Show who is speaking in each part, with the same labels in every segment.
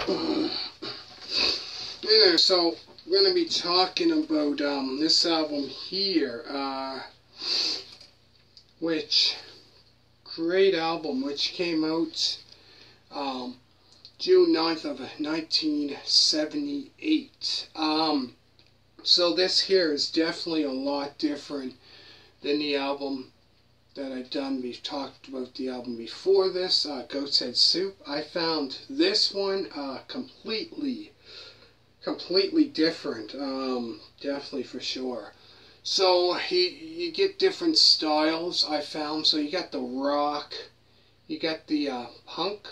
Speaker 1: Anyway, so we're going to be talking about this album here, which, great album, which came out June 9th of 1978. So this here is definitely a lot different than the album that I've done. We've talked about the album before this, Goat's Head Soup. I found this one completely different, definitely for sure. So you get different styles, I found. So you got the rock, you got the punk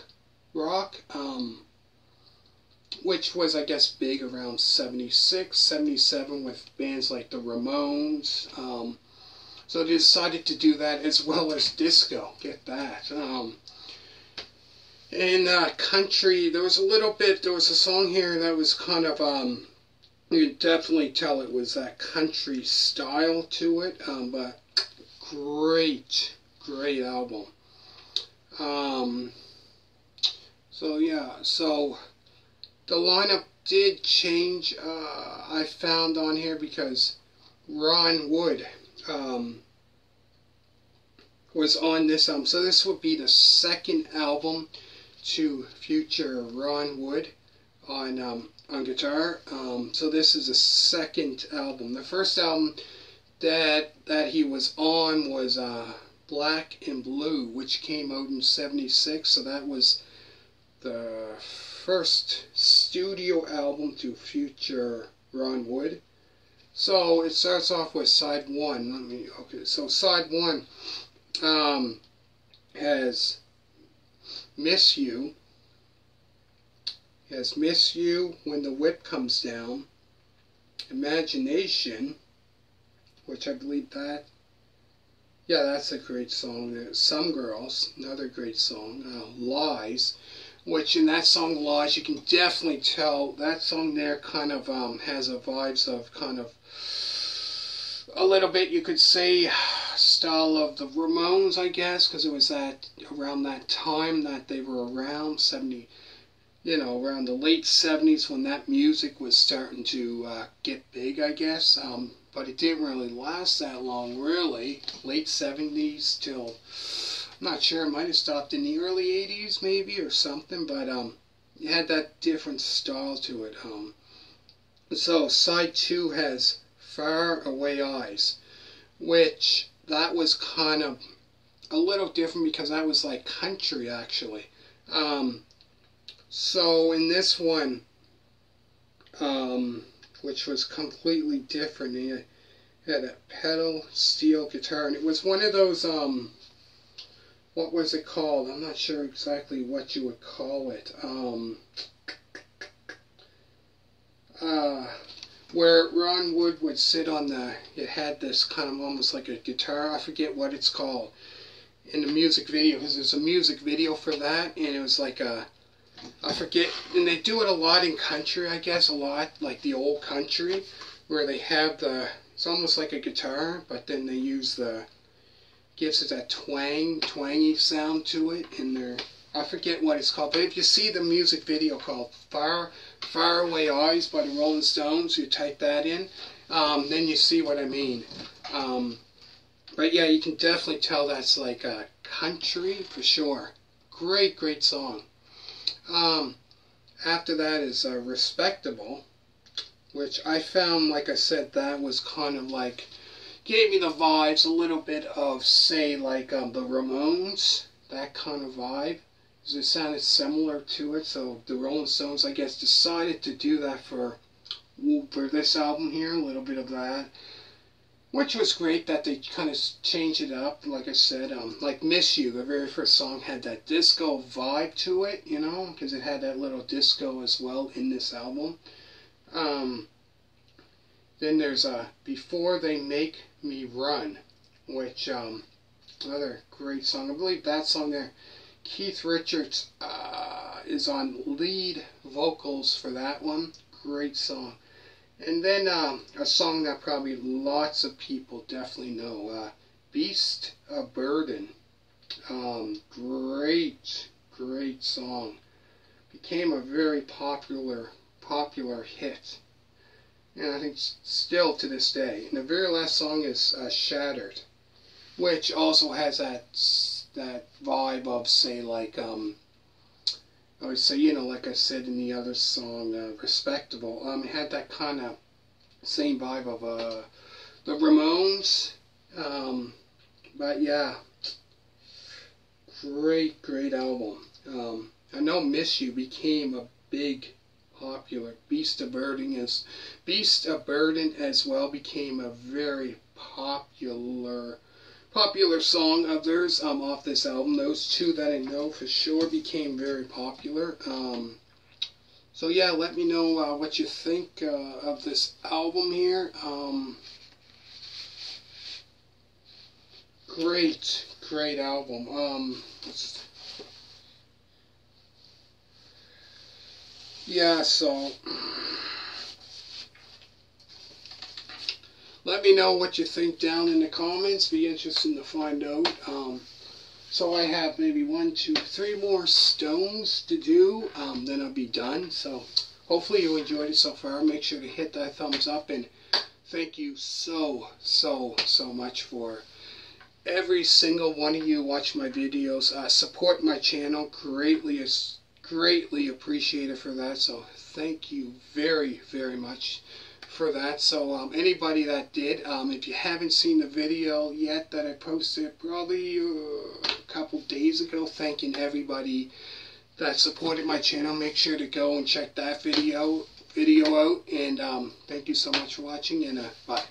Speaker 1: rock, which was, I guess, big around 76, 77 with bands like the Ramones. So they decided to do that, as well as disco, get that. And country, there was a song here that was kind of, you could definitely tell it was that country style to it, but great album. So yeah, so the lineup did change, I found on here, because Ron Wood was on this album. So this would be the second album to feature Ron Wood on guitar. So this is the second album. The first album that he was on was Black and Blue, which came out in 76. So that was the first studio album to feature Ron Wood. So it starts off with side one. So side one has Miss You. Has Miss You, When the Whip Comes Down, Imagination, which I believe that's a great song. Some Girls, another great song. Lies, which in that song Lies, you can definitely tell that song there kind of has a vibes of kind of a little bit, you could say, style of the Ramones, I guess, because it was around that time that they were around, around the late 70s, when that music was starting to get big, I guess. But it didn't really last that long, really. Late 70s till, I'm not sure, it might have stopped in the early 80s maybe or something, but it had that different style to it. So side two has Far Away Eyes, which that was kind of a little different, because that was like country, actually. So in this one, which was completely different, it had a pedal steel guitar, and it was one of those, what was it called? I'm not sure exactly what you would call it. Where Ron Wood would sit on it had this kind of almost like a guitar, I forget what it's called, in the music video, because there's a music video for that, and it was like I forget, and they do it a lot in country, I guess, a lot, like the old country, where they have it's almost like a guitar, but then they use gives it that twangy sound to it, and I forget what it's called, but if you see the music video called Far Away Eyes by the Rolling Stones, you type that in, then you see what I mean. But yeah, you can definitely tell that's like a country for sure. Great song. After that is Respectable, which I found, like I said, that was kind of like, gave me the vibes a little bit of, say, like the Ramones, that kind of vibe. It sounded similar to it, so the Rolling Stones, I guess, decided to do that for this album here, a little bit of that, which was great that they kind of changed it up. Like I said, like Miss You, the very first song had that disco vibe to it, because it had that little disco as well in this album. Then there's Before They Make Me Run, which another great song. I believe that song there, Keith Richards is on lead vocals for that one. Great song. And then a song that probably lots of people definitely know, Beast of Burden. Great song. became a very popular hit. And I think still to this day. And the very last song is Shattered, which also has that vibe of, say, like, I would say, you know, like I said in the other song, Respectable. It had that kind of same vibe of the Ramones. But yeah, great album. I know Miss You became a big popular. Beast of Burden as well became a very popular song of theirs off this album. Those two that I know for sure became very popular. So yeah, let me know what you think of this album here. Great album. Yeah, so let me know what you think down in the comments. Be interested to find out. So I have maybe 1, 2, 3 more stones to do. Then I'll be done. So hopefully you enjoyed it so far. Make sure to hit that thumbs up, and thank you so much for every single one of you watch my videos. Support my channel. Greatly appreciate it for that. So thank you very much for that. So anybody that did, if you haven't seen the video yet that I posted probably a couple days ago, thanking everybody that supported my channel, make sure to go and check that video out. And thank you so much for watching, and bye.